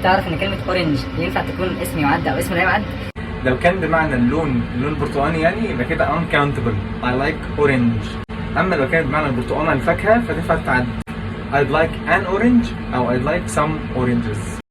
تعرف ان كلمة اورنج ينفع تكون اسم يعد او اسم لا يعد؟ لو كان بمعنى اللون برتقاني يعني يبقى كده uncountable. I like orange. اما لو كانت بمعنى البرتقانة الفاكهة فتنفع تتعد. I'd like an orange او I'd like some oranges.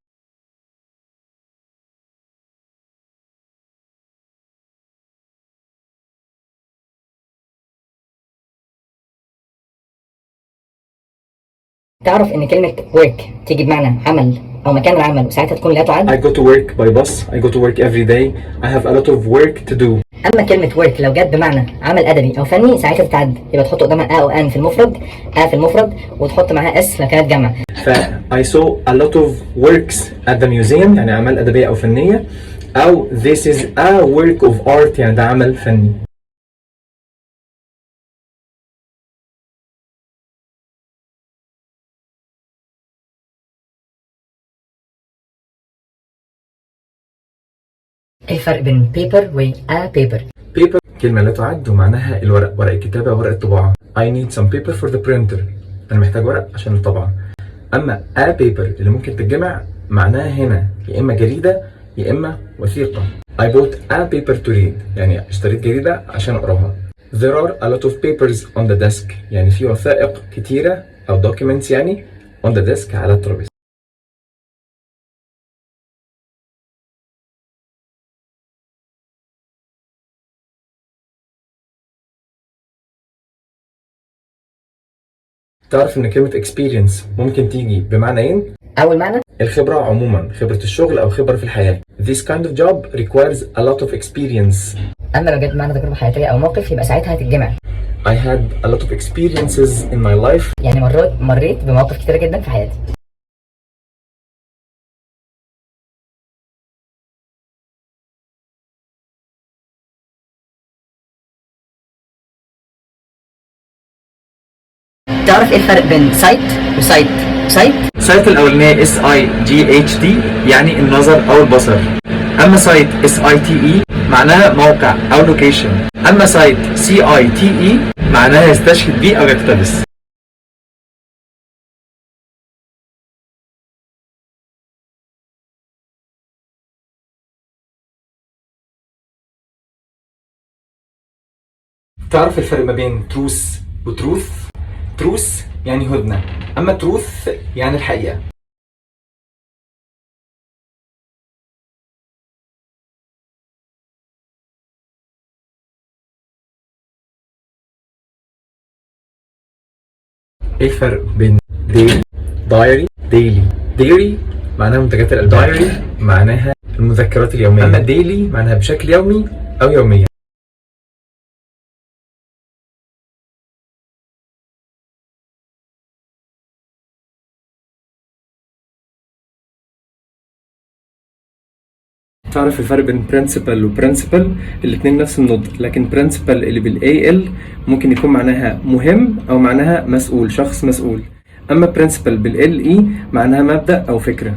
تعرف ان كلمة work تيجي بمعنى عمل او مكان العمل وساعتها تكون لا تعد؟ I go to work by bus. I go to work every day. I have a lot of work to do. اما كلمة work لو جت بمعنى عمل ادبي او فني ساعتها تتعد، يبقى تحط قدامها ا او ان في المفرد، في المفرد، وتحط معاها اس لو كانت جمع. I saw a lot of works at the museum يعني أعمال أدبية أو فنية، أو this is a work of art يعني ده عمل فني. ايه الفرق بين paper و a paper؟ paper كلمة لا تعد ومعناها الورق، ورق الكتابة ورق الطباعة. I need some paper for the printer. أنا محتاج ورق عشان الطبعة. أما a paper اللي ممكن تتجمع معناها هنا يا إما جريدة يا إما وثيقة. I bought a paper to read يعني اشتريت جريدة عشان أقراها. There are a lot of papers on the desk يعني في وثائق كتيرة أو documents يعني on the desk على الترابيزة. تعرف إن كلمة experience ممكن تيجي بمعنيين؟ اول معنى الخبرة عموما، خبرة الشغل أو خبرة في الحياة. This kind of job requires a lot of experience. اما لو جت بمعنى تجربة حياتية او موقف يبقى ساعتها هتتجمع. I had a lot of experiences in my life. يعني مريت بمواقف كتيرة جدا في حياتي. تعرف ايه الفرق بين سايت وسايت؟ سايت الأولانية SIGHT يعني النظر أو البصر. أما سايت SITE معناها موقع أو لوكيشن. أما سايت CITE معناها يستشهد بيه أو يقتبس. تعرف الفرق ما بين تروث وتروث؟ تروث يعني هدنة، أما تروث يعني الحقيقة. ايه الفرق بين دايري معناها منتجات دايري معناها المذكرات اليومية، أما ديلي معناها بشكل يومي أو يوميا. تعرف الفرق بين principal و principal؟ الاتنين نفس النطق، لكن principal اللي بالAL ممكن يكون معناها مهم أو معناها مسؤول، شخص مسؤول. أما principal بالLE معناها مبدأ أو فكرة.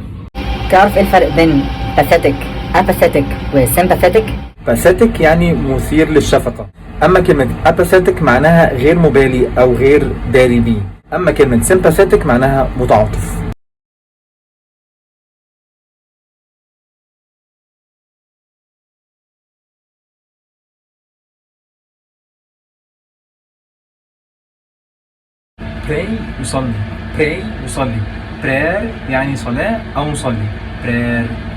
تعرف ايه الفرق بين pathetic apathetic و sympathetic؟ pathetic يعني مثير للشفقة، أما كلمة apathetic معناها غير مبالي أو غير داري بيه. أما كلمة sympathetic معناها متعاطف. pray يصلي، pray يصلي، prayer يعني صلاة أو مصلي، prayer.